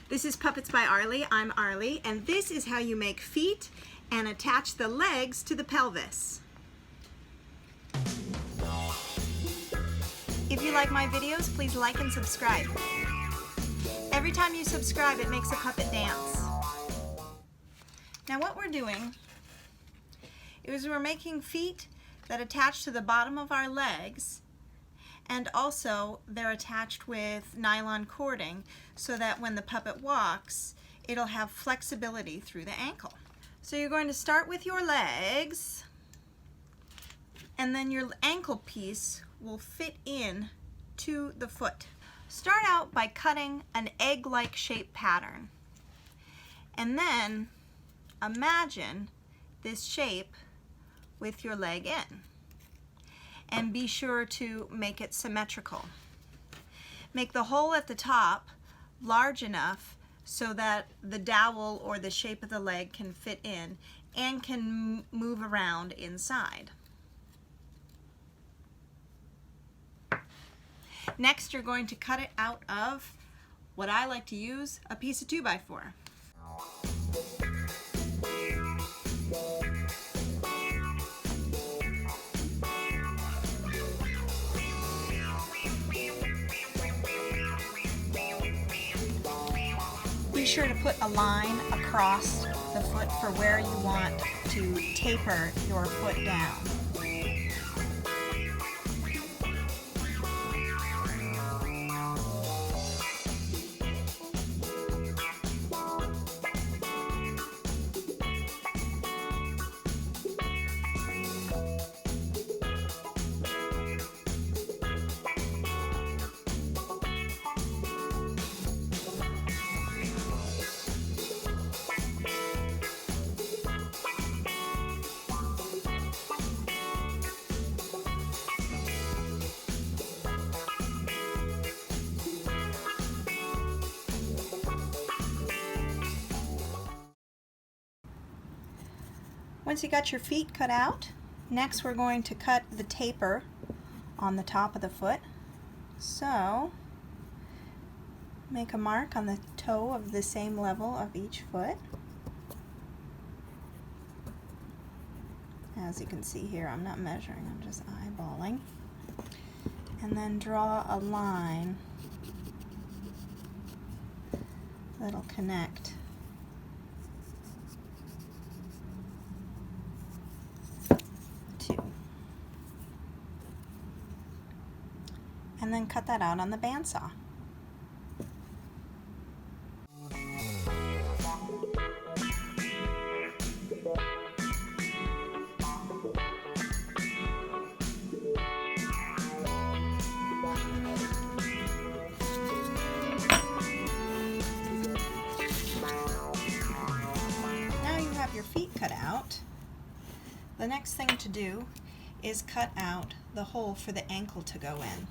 This is Puppets by Arlee. I'm Arlee, and this is how you make feet and attach the legs to the pelvis. If you like my videos, please like and subscribe. Every time you subscribe, it makes a puppet dance. Now what we're doing is we're making feet that attach to the bottom of our legs, and also they're attached with nylon cording so that when the puppet walks, it'll have flexibility through the ankle. So you're going to start with your legs, and then your ankle piece will fit in to the foot. Start out by cutting an egg-like shape pattern, and then imagine this shape with your leg in. And be sure to make it symmetrical. Make the hole at the top large enough so that the dowel or the shape of the leg can fit in and can move around inside. Next, you're going to cut it out of what I like to use, a piece of 2x4. Be sure to put a line across the foot for where you want to taper your foot down. Once you got your feet cut out, next we're going to cut the taper on the top of the foot. So make a mark on the toe of the same level of each foot. As you can see here, I'm not measuring, I'm just eyeballing. And then draw a line that'll connect and then cut that out on the bandsaw. Now you have your feet cut out. The next thing to do is cut out the hole for the ankle to go in.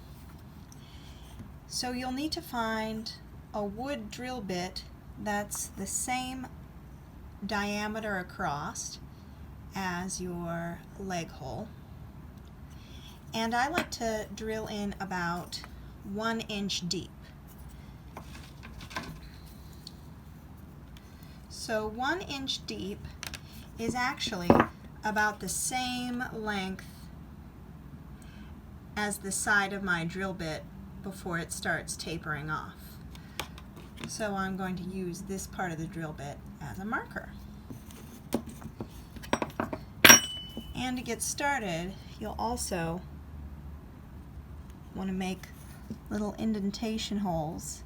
So you'll need to find a wood drill bit that's the same diameter across as your leg hole. And I like to drill in about 1 inch deep. So 1 inch deep is actually about the same length as the side of my drill bit before it starts tapering off. So I'm going to use this part of the drill bit as a marker. And to get started, you'll also want to make little indentation holes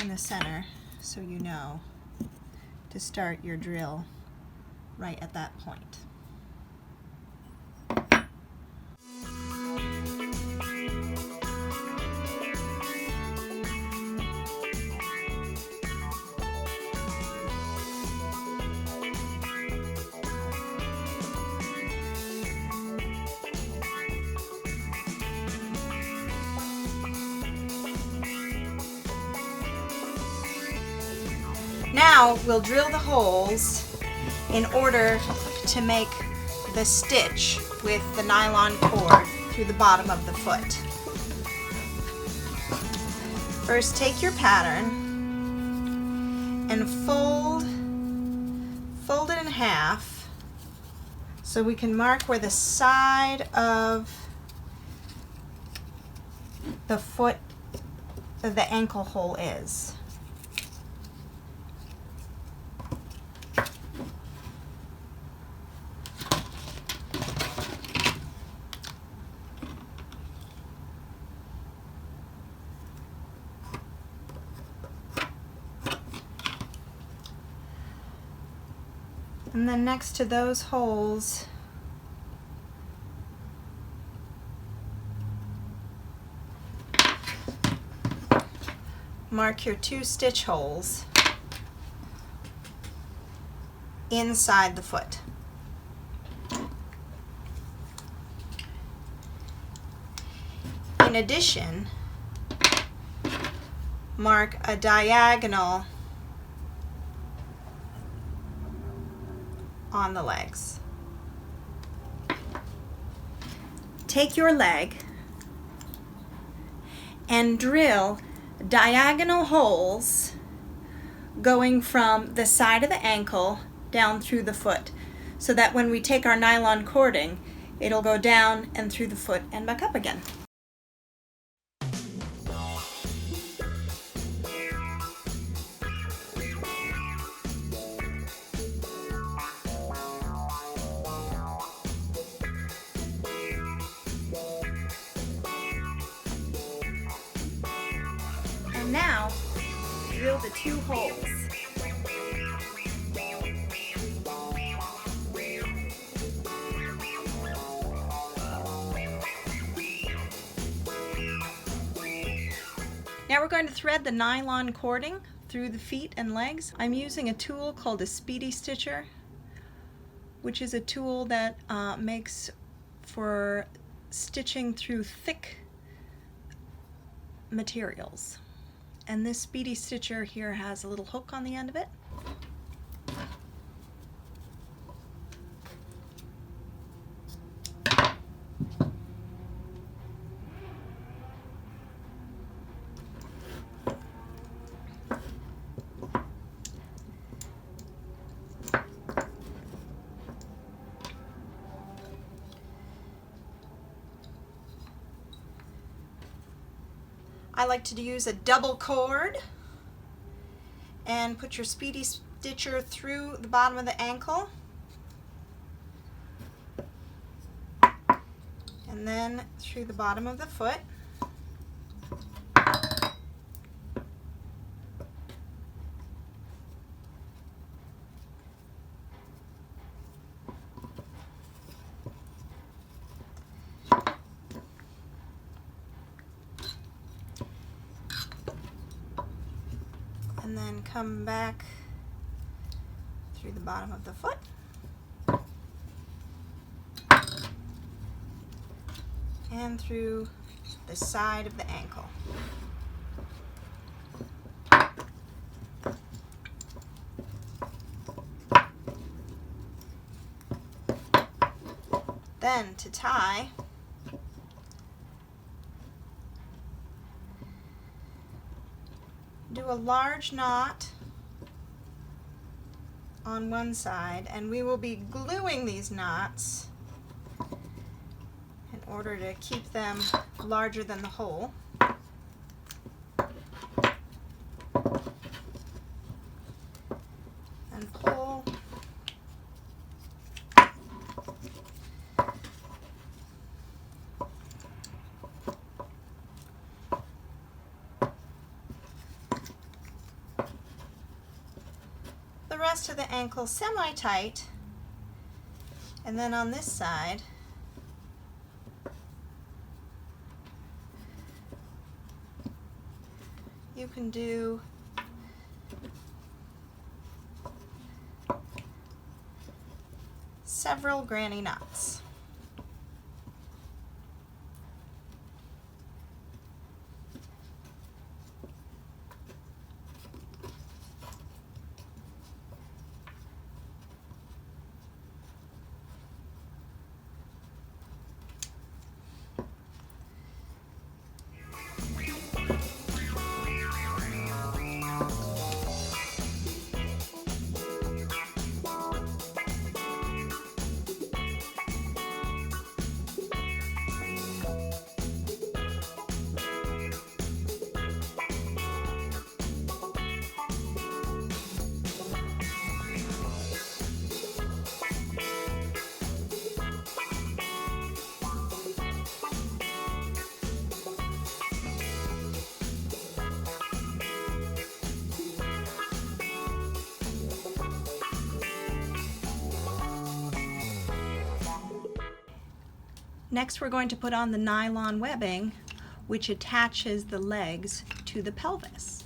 in the center so you know to start your drill right at that point. Now we'll drill the holes in order to make the stitch with the nylon cord through the bottom of the foot. First, take your pattern and fold it in half so we can mark where the side of the foot of the ankle hole is. And then next to those holes, mark your 2 stitch holes inside the foot. In addition, mark a diagonal on the legs. Take your leg and drill diagonal holes going from the side of the ankle down through the foot, so that when we take our nylon cording, it'll go down and through the foot and back up again. And now, drill the 2 holes. Now we're going to thread the nylon cording through the feet and legs. I'm using a tool called a Speedy Stitcher, which is a tool that makes for stitching through thick materials. And this Speedy Stitcher here has a little hook on the end of it. I like to use a double cord and put your Speedy Stitcher through the bottom of the ankle and then through the bottom of the foot. And then come back through the bottom of the foot. And through the side of the ankle. Then to tie, do a large knot on one side, and we will be gluing these knots in order to keep them larger than the hole. And pull the rest of the ankle semi-tight, and then on this side you can do several granny knots. Next we're going to put on the nylon webbing, which attaches the legs to the pelvis.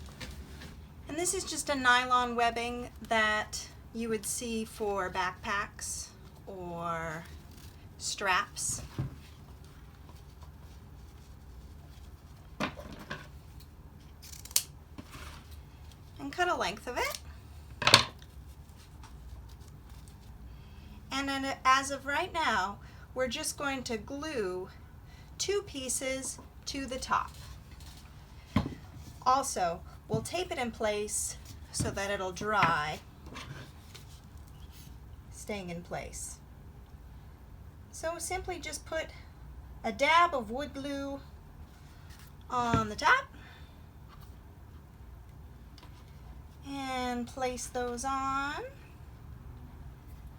And this is just a nylon webbing that you would see for backpacks or straps. And cut a length of it. And then as of right now, we're just going to glue 2 pieces to the top. Also, we'll tape it in place so that it'll dry, staying in place. So simply just put a dab of wood glue on the top and place those on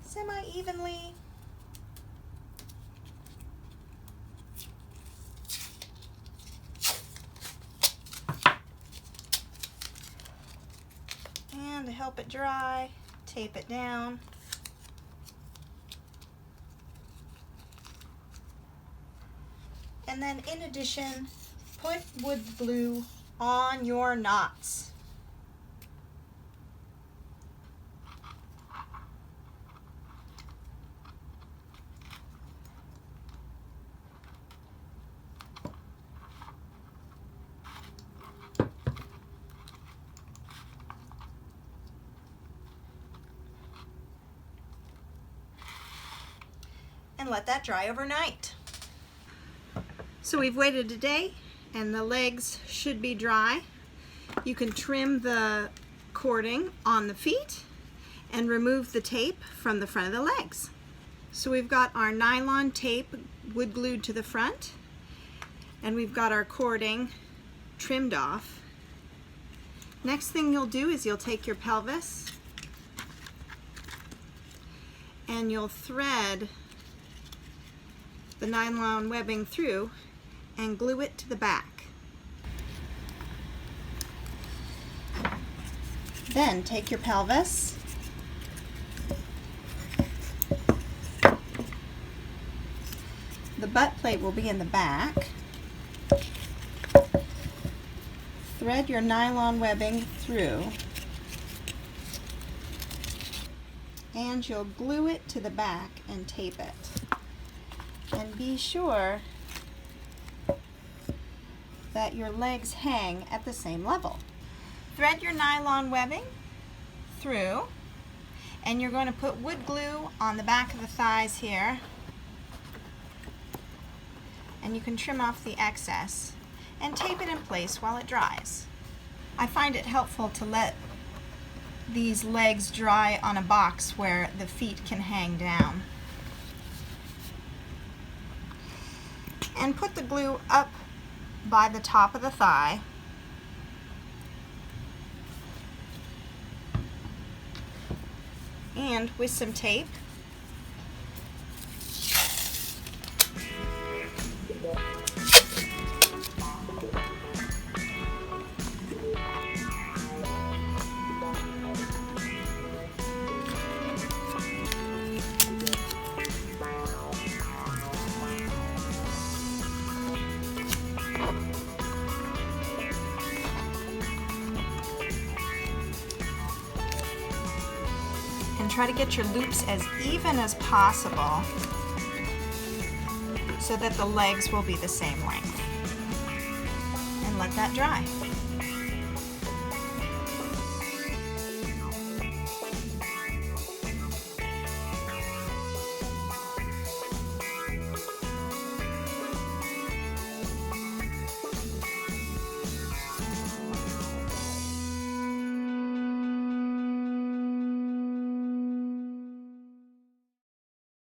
semi-evenly. And to help it dry, tape it down. And then in addition, put wood glue on your knots. And let that dry overnight. So we've waited a day and the legs should be dry. You can trim the cording on the feet and remove the tape from the front of the legs. So we've got our nylon tape wood glued to the front, and we've got our cording trimmed off. Next thing you'll do is you'll take your pelvis and you'll thread the nylon webbing through and glue it to the back. Then take your pelvis the butt plate will be in the back. Thread your nylon webbing through and you'll glue it to the back and tape it. And be sure that your legs hang at the same level. Thread your nylon webbing through, and you're going to put wood glue on the back of the thighs here, and you can trim off the excess and tape it in place while it dries. I find it helpful to let these legs dry on a box where the feet can hang down. And put the glue up by the top of the thigh. And with some tape, try to get your loops as even as possible so that the legs will be the same length. And let that dry.